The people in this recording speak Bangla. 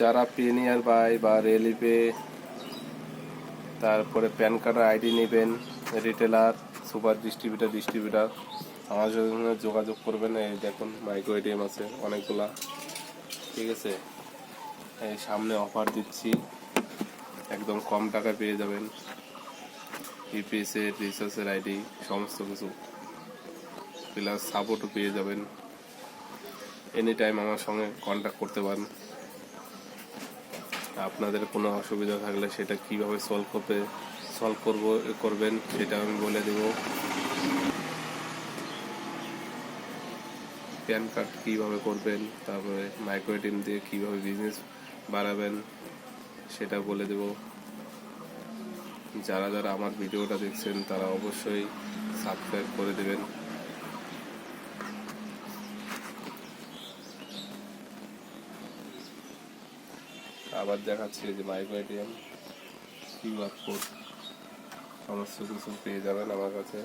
যারা পিওনিয়ার বাই বা রেলিপে, তারপরে প্যান কার্ডের আইডি নেবেন, রিটেলার, সুপার ডিস্ট্রিবিউটার আমার সঙ্গে যোগাযোগ করবেন। এই দেখুন মাইক্রো এটিএম আছে অনেকগুলা, ঠিক আছে। এই সামনে অফার দিচ্ছি, একদম কম টাকায় পেয়ে যাবেন। ইপিএস এর রিচার্জের আইডি সমস্ত কিছু প্লাস সাপোর্টও পেয়ে যাবেন। এনি টাইম আমার সঙ্গে কন্ট্যাক্ট করতে পারেন। আপনাদের কোনো অসুবিধা থাকলে সেটা কীভাবে সলভ করবেন সেটা আমি বলে দেব। প্যান কার্ড কীভাবে করবেন, তারপরে মাইক্রো এটিএম দিয়ে কীভাবে বিজনেস বাড়াবেন সেটা বলে দেব। যারা যারা আমার ভিডিওটা দেখছেন তারা অবশ্যই সাবস্ক্রাইব করে দেবেন। আবার দেখাচ্ছি যে মাইক্রো এটিএম কিউআর কোড সমস্ত কিছু পেয়ে যাবেন আমার কাছে।